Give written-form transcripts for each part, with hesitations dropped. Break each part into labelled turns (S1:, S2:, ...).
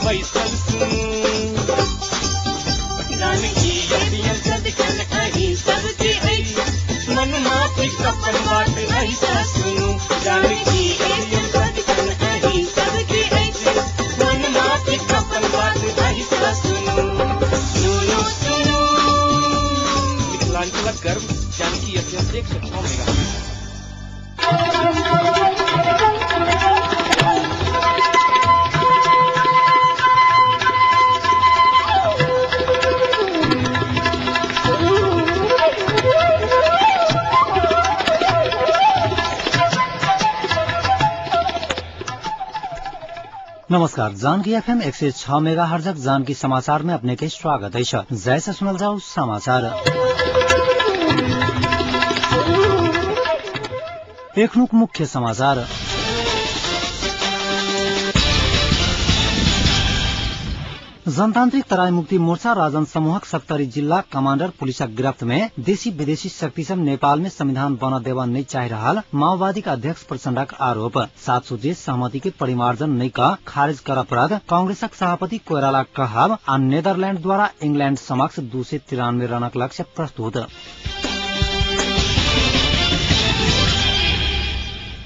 S1: बैसल सुनू जानकी यदियन सदकन अही सबके ऐसा मन माफी कपन बात ऐसा सुनू जानकी यदियन सदकन अही सबके ऐसा मन माफी कपन बात ऐसा सुनू सुनू सुनू मिथिलांचल गर्व जानकी यदियन 106 मेगाहर्ट्ज।
S2: नमस्कार, जानकी एफएम 106 मेगाहर्ज जानकी समाचार में अपने के स्वागत है। जैसे सुनल जाओ समाचार। एक मुख्य समाचार। जनतान्त्रिक तराई मुक्ति मोर्चा राजन समूहक 70 जिल्ला कमाण्डर पुलिसक गिरफ्त में देशी विदेशी शक्ति सब नेपाल में संविधान बन देवा नहीं चाह रहा माओवादी का अध्यक्ष प्रचण्डक आरोप। 7 सूची सहमति के परिमार्जन नहीं का खारिज कर अपराध कांग्रेसक सभापति कोइराला कहब आ नेदरलैंड द्वारा इंग्लैंड समक्ष 293 रनक लक्ष्य प्रस्तुत।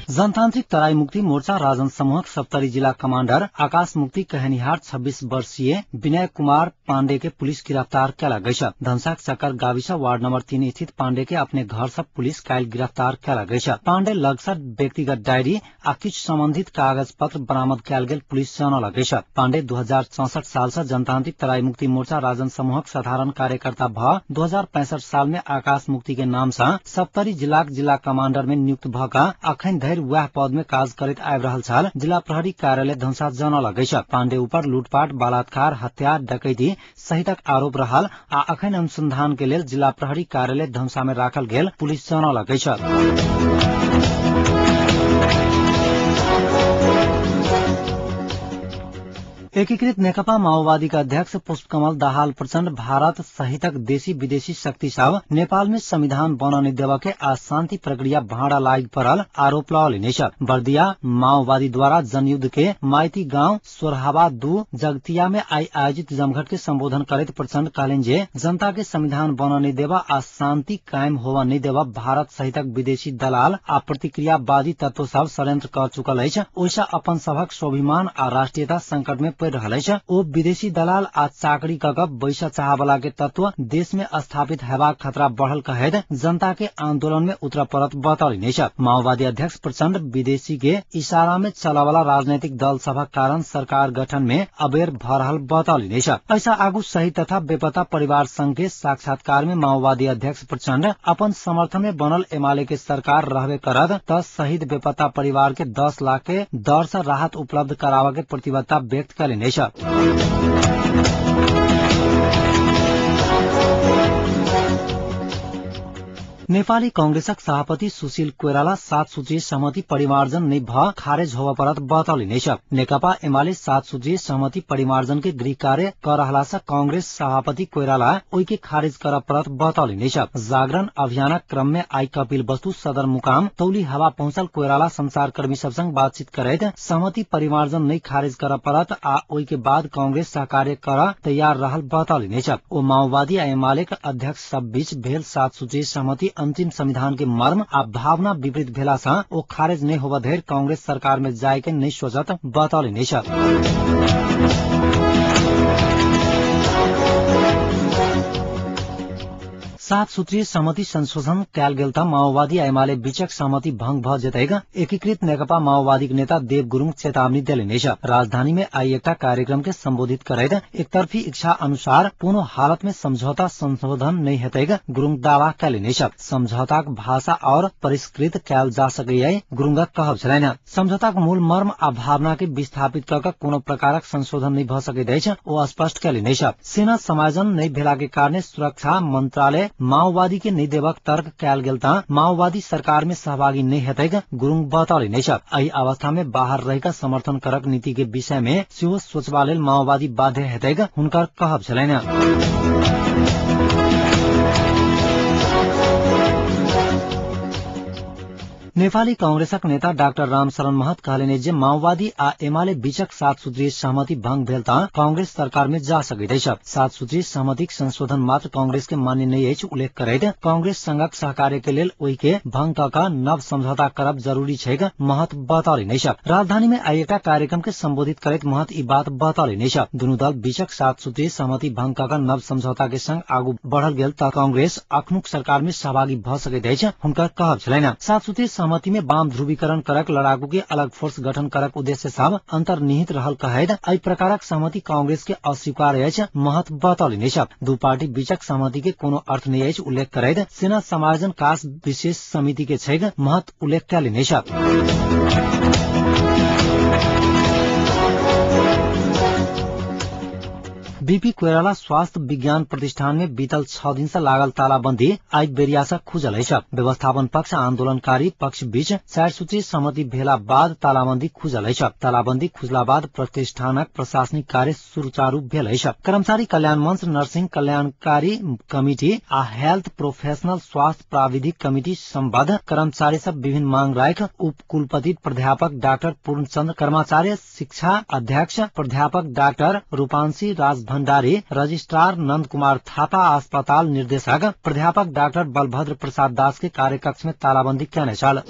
S2: जनतान्त्रिक तराई मुक्ति मोर्चा राजन समूहक 70 जिला कमाण्डर आकाश मुक्ति कहनिहार 26 वर्षीय विनय कुमार पाण्डे के पुलिस गिरफ्तार कैला गई। धनसाक चक्कर गाविस वार्ड नंबर 3 स्थित पाण्डे के अपने घर से पुलिस काल गिरफ्तार कैला गई। पाण्डे लगसर व्यक्तिगत डायरी आ किछ संबंधित कागज पत्र बरामद कैल गेल पुलिस जानल गई। पाण्डे 2064 साल से जनतान्त्रिक तराई मुक्ति मोर्चा राजन समूहक साधारण कार्यकर्ता भ 2065 साल में आकाश मुक्ति के नाम से 70 जिला कमाण्डर में नियुक्त भका अखन धैर्य वह पद में काज करित आबि रहल छल। जिला प्रहरी कार्यालय धनसा जानल गई। पाण्डे ऊपर लूटपाट बलात्कार हत्या डकैती सहितक आरोप रहल आ अखन अनुसंधान के लेल जिला प्रहरी कार्यालय धनसा में राखल गेल पुलिस जानल गई। एकीकृत नेकपा माओवादी का अध्यक्ष पुष्पकमल दाहाल प्रचण्ड भारत सहितक देशी विदेशी शक्ति सब नेपाल में संविधान बनाने देवा के आ शांति प्रक्रिया भाड़ा लाग पड़ल आरोप लगौले। बर्दिया माओवादी द्वारा जनयुद्ध के माइती गांव सोरहावा 2 जगतिया में आयोजित जमघट के संबोधन करते प्रचण्ड कहलेन जे जनता के संविधान बनाने देवा आ शांति कायम होवा नहीं देवा भारत सहितक विदेशी दलाल आ प्रतिक्रियावादी तत्व सब षड्यंत्र कर चुकल है। ओइसा अपन सभक स्वाभिमान आ राष्ट्रीयता संकट में ओ विदेशी दलाल आ चाकरी कक बैसा चाहवाला के तत्व देश में स्थापित हेबाक खतरा बढ़ल कहैत जनता के आंदोलन में उतर परत बतौलिने छ। माओवादी अध्यक्ष प्रचण्ड विदेशी के इशारा में चलावाला राजनीतिक दल सभा कारण सरकार गठन में अबेर भ रहल बतौलिने छ। ऐसा आगू शहीद तथा बेपत्ता परिवार संघ के साक्षात्कार में माओवादी अध्यक्ष प्रचण्ड अपन समर्थन में बनल एमाले के सरकार रहबे करत त शहीद बेपत्ता परिवार के 10 लाख के दर से राहत उपलब्ध करावा के प्रतिबद्धता व्यक्त करें। नेपाली कांग्रेसक सभापति सुशील कोइराला 7 सूची सहमति परिमार्जन नहीं भ खारेज होवा परत बतौलिने छ। नेकपा एमाले 7 सूची सहमति परिमार्जन के गृह कार्य कर रहला से कांग्रेस सभापति कोइराला ओई के खारिज कर परत बतौलिने छ। जागरण अभियानक क्रम में आई कपिल वस्तु सदर मुकाम तौली हवा पहुंचल कोइराला संचारकर्मी सब संग बातचीत करैत सहमति परिमार्जन नहीं खारिज कर परत आ ओई के बाद कांग्रेस सहकार्य कर तैयार रहल बतौलिने छ। ओ माओवादी आ एमाले के अध्यक्ष सब बीच भेल 7 सूची सहमति अंतिम संविधान के मर्म आ भावना विपरीत भेला से ओ खारिज नहीं होवा धैर कांग्रेस सरकार में जाए के नहीं सोचत बतौलिने छ। 7 सूत्रीय सहमति संशोधन कैल गेल त माओवादी एमाले बीचक सहमति भंग भ जेतैक एकीकृत नेकपा माओवादी के नेता देव गुरुङ चेतावनी देलेने छ। राजधानी में आई एकटा कार्यक्रम के संबोधित करैत एकतरफी इच्छा अनुसार कोनो हालत में समझौता संशोधन नहीं हेतैक गुरुङ दावा कैलेने छ। समझौताक भाषा और परिष्कृत कैल जा सकैए गुरुङक कहब छलैन। समझौताक मूल मर्म आ भावना के विस्थापित क कोनो प्रकारक संशोधन नहीं भ सकैत ओ स्पष्ट कैलेने छ। सेना समायोजन नहीं भेला के कारण सुरक्षा मंत्रालय माओवादी के नहीं देवक तर्क कैल गेल ता माओवादी सरकार में सहभागी नहीं हेतैक गुरुङ बतौलिने छ। एही अवस्था में बाहर रहेका समर्थन करक नीति के विषय में सेहो सोचबा लेल माओवादी बाध्य हेतैक हुनकर कहब छलैन। नेपाली कांग्रेसक नेता डाक्टर रामशरण महत कहलेने जे माओवादी आ एमाले बीचक 7 सूत्रीय सहमति भंग भेल त कांग्रेस सरकार में जा सकैतैछ। 7 सूत्रीय सहमतिक संशोधन मात्र कांग्रेस के मान्य नहीं अछि उल्लेख करैत कांग्रेस संघक सहकार्य के लेल ओहि के भंग क नव समझौता करब जरूरी छैक महत बतौलनि। राजधानी में आई एकटा कार्यक्रम के संबोधित करैत महत ई बात बतौलनि। दुनू दल बीचक 7 सूत्रीय सहमति भंग क नव समझौता के संग आगू बढ़ल गेल त कांग्रेस अखनुक सरकार में सहभागी भ सकैत अछि हुनकर कहब छलैन। 7 सूत्रीय सहमति में वाम ध्रुवीकरण करक लड़ाकू के अलग फोर्स गठन करक उद्देश्य सब अंतर्निहित रहल कहैत एहि प्रकारक सहमति कांग्रेस के अस्वीकार्य अछि महत बतौलनि। दू पार्टी बीचक सहमति के कोनो अर्थ नहीं अछि उल्लेख करैत सेना समायोजन कास विशेष समिति के छैक महत उल्लेख कयलनि। बीपी कोइराला स्वास्थ्य विज्ञान प्रतिष्ठान में बीतल 6 दिन से लागल तालाबंदी आई बेरियासा खुजल है। व्यवस्थापन पक्ष आंदोलनकारी पक्ष बीच 4 सूत्री सहमति भेला बाद तालाबंदी खुजल है। तालाबंदी खुजला बाद प्रतिष्ठानक प्रशासनिक कार्य सुचारू भेल है। कर्मचारी कल्याण मंच, नर्सिंग कल्याणकारी कमिटी आ हेल्थ प्रोफेशनल स्वास्थ्य प्राविधिक कमिटी सम्बद्ध कर्मचारी सब विभिन्न मांग राख उप कुलपति प्राध्यापक डाक्टर पूर्णचंद्र, कर्मचारी शिक्षा अध्यक्ष प्राध्यापक डाक्टर रूपांशी राज भण्डारी, रजिस्ट्रार नंद कुमार थापा, अस्पताल निर्देशक प्राध्यापक डाक्टर बलभद्र प्रसाद दास के कार्यकक्ष में तालाबंदी कैने छल।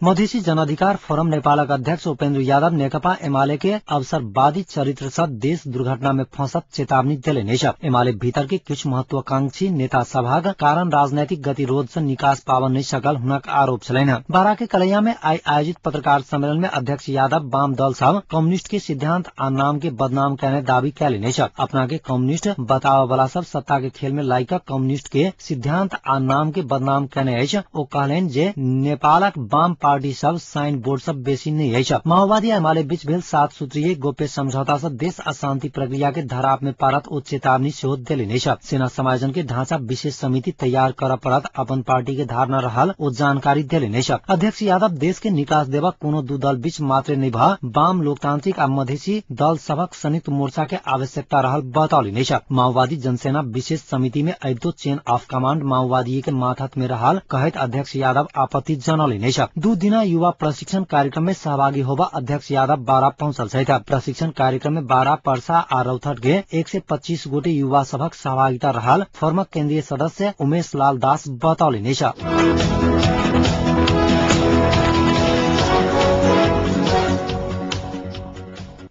S2: मधेसी जनअधिकार फोरम नेपालक अध्यक्ष उपेन्द्र यादव नेकपा एमाले के अवसरवादी चरित्र से देश दुर्घटना में फंसत चेतावनी दिलेने छ। एमाले भीतर के कुछ महत्वाकांक्षी नेता सभाग कारण राजनैतिक गतिरोध से निकास पावन नहीं सकल हुनक आरोप छलैन। बारा के कलैया में आयोजित पत्रकार सम्मेलन में अध्यक्ष यादव वाम दल सब कम्युनिस्ट के सिद्धांत आ नाम के बदनाम करने दावी कैलेने छ। अपना के कम्युनिस्ट बताव वाला सब सत्ता के खेल में लाइक कम्युनिस्ट के सिद्धांत आ नाम के बदनाम करने अछि। ओ कहलेन जे नेपालक वाम पार्टी सब साइन बोर्ड सब बेसी नहीं है। माओवादी एमाले बीच भेल 7 सूत्रीय गोप्य समझौता से देश अशांति प्रक्रिया के धराप में पारत ओ चेतावनी सेहो देलेने छ। सेना समायोजन के ढांचा विशेष समिति तैयार कर परत अपन पार्टी के धारणा रहल ओ जानकारी देलेने छ। अध्यक्ष यादव देश के निकास देवा कोनो दू दल बीच मात्र नहीं भ वाम लोकतांत्रिक आ मधेसी दल सबक संयुक्त मोर्चा के आवश्यकता रहल बतौलनि छ। माओवादी जनसेना विशेष समिति में अबितो चेन ऑफ कमांड माओवादी के माथत में रहल कहत अध्यक्ष यादव आपत्ति जनौलनि छ। 2 दिन युवा प्रशिक्षण कार्यक्रम में सहभागी होगा अध्यक्ष यादव बारा पहुंचल छ। प्रशिक्षण कार्यक्रम में बारा, पर्सा आ रौथट के 125 गोटे युवा सबक सहभागिता रहल फोरमक केंद्रीय सदस्य उमेश लाल दास बतौलनि छ।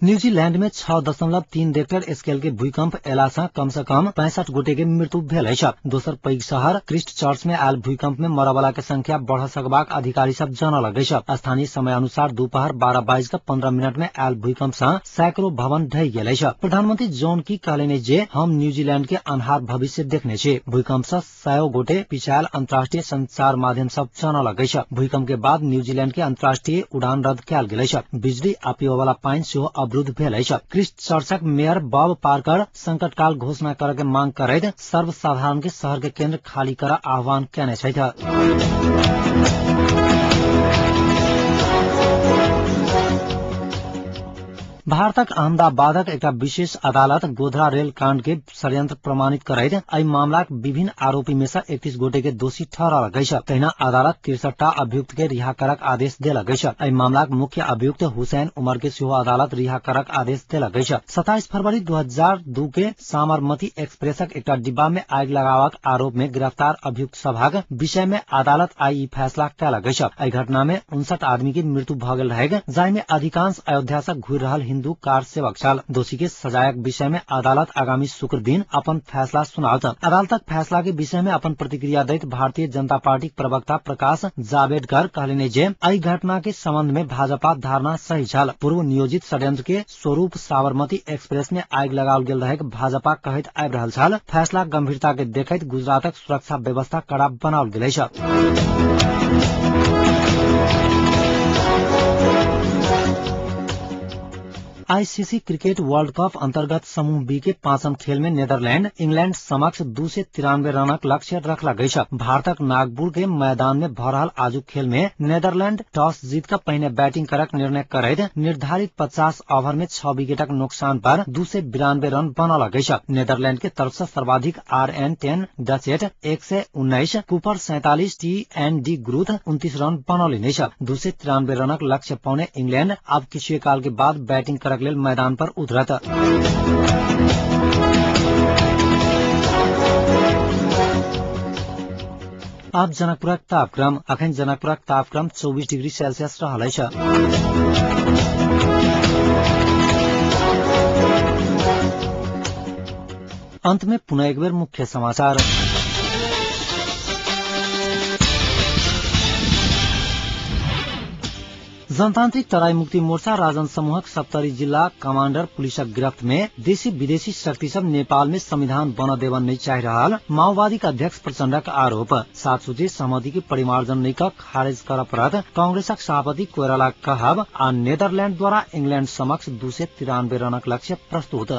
S2: न्यूजीलैंड में 6.3 रेक्टर स्केल के भूकंप एला से कम से कम 65 गोटे के मृत्यु भेल है। दोसर पैघ शहर क्रिस्टचर्च में आयल भूकंप में मरवाला के संख्या बढ़ सकबाक अधिकारी सब जनौलक अछि। स्थानीय समय अनुसार दोपहर 12:15 में आयल भूकंप से सैकड़ों भवन ढहि गेल अछि। प्रधानमंत्री जॉन की कहलनि जे हम न्यूजीलैंड के अन्हार भविष्य देखने छी। भूकंप से 100 गोटे पिछायल अंतर्राष्ट्रीय संचार माध्यम सब जनौलक अछि। भूकंप के बाद न्यूजीलैंड के अंतर्राष्ट्रीय उड़ान रद्द कयल गेल अछि। बिजली आ पीबय वाला पानी सेहो अवरुद्ध भेल अछि। क्रिस्टचर्चक मेयर बॉब पार्कर संकटकाल घोषणा करे के मांग करैत सर्वसाधारण के शहर के केंद्र खाली कर आह्वान केने छथि। भारतक अहमदाबादक एक विशेष अदालत गोधरा रेल कांड के षड्यंत्र प्रमाणित करैत एहि मामलाक विभिन्न आरोपी में से 31 गोटे के दोषी ठहरालक अछि। तहिना अदालत 63टा अभियुक्त के रिहा करक आदेश देलक अछि। एहि मामलाक मुख्य अभियुक्त हुसैन उमर के सेहो अदालत रिहा करक आदेश देलक अछि। 27 फरवरी 2002 के साबरमती एक्सप्रेसक एक डिब्बा में आगि लगावक आरोप में गिरफ्तार अभियुक्त सभाग विषय में अदालत आई फैसला कयलक अछि। एहि घटना में 59 आदमी के मृत्यु भ गेल रहेग, जाहि में अधिकांश अयोध्या से घुरि रहल हिन्दू कार सेवक छल। दोषी के सजायक विषय में अदालत आगामी शुक्र दिन अपन फैसला सुनाओत। अदालतक फैसला के विषय में अपन प्रतिक्रिया दैत भारतीय जनता पार्टी प्रवक्ता प्रकाश जावड़ेकर कहलनि जे एहि घटना के संबंध में भाजपा धारणा सही छल। पूर्व नियोजित षड्यंत्र के स्वरूप साबरमती एक्सप्रेस में आगि लगाओल गेल रहेक भाजपा कहैत आबि रहल छल। फैसला गंभीरता के देखैत गुजरातक सुरक्षा व्यवस्था कड़ा बनाओल गेल अछि। आईसीसी क्रिकेट वर्ल्ड कप अंतर्गत समूह बी के 5म खेल में नेदरलैंड इंग्लैंड समक्ष 293 रनक लक्ष्य रखला गई। भारतक नागपुर के मैदान में भरहल आजु खेल में नेदरलैंड टॉस जीतकर पहिने बैटिंग करक निर्णय करैत निर्धारित 50 ओभर में 6 विकेटक नुकसान पर 292 रन बनौला गई। नेदरलैंड के तरफ से सर्वाधिक RN10 डचेट 119, कुपर 47, TND ग्रुथ 29 रन बनौले नै छ। 293 रनक लक्ष्य पाउने इंग्लैंड अब किसी काल के बाद बैटिंग करक लेल मैदान पर उतरत। अब जनकपुरक तापक्रम। अखन जनकपुरक तापक्रम 24 डिग्री सेल्सियस रहलै छ। अंत में पुनः एक बेर मुख्य समाचार। जनतान्त्रिक तराई मुक्ति मोर्चा राजन समूहक सप्तरी जिल्ला कमाण्डर पुलिसक गिरफ्त में देशी विदेशी शक्ति सब नेपाल में संविधान बन देवन नहीं चाह रहल माओवादी का अध्यक्ष प्रचण्डक आरोप। 7 सूची सहमति की परिमार्जन नहीं का खारिज कर परत कांग्रेसक सभापति कोइराला कहब आ नेदरलैंड द्वारा इंग्लैंड समक्ष 293 रनक लक्ष्य प्रस्तुत।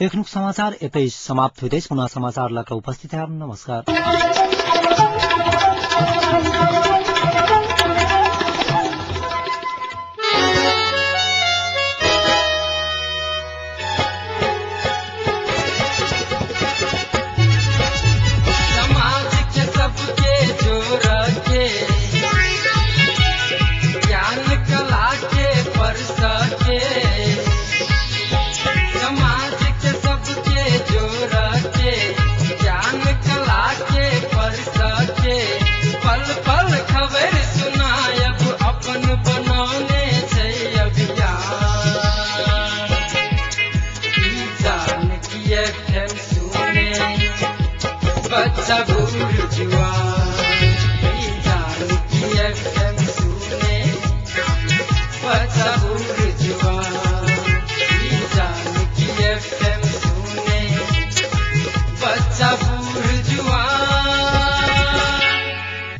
S2: लेखनुक समाचार यतै समाप्त हुँदै पुनः समाचार लका उपस्थित है। नमस्कार।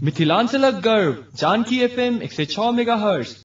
S3: मिथिलांचलक गर्व जानकी FM 106 मेगाहर्ट्ज।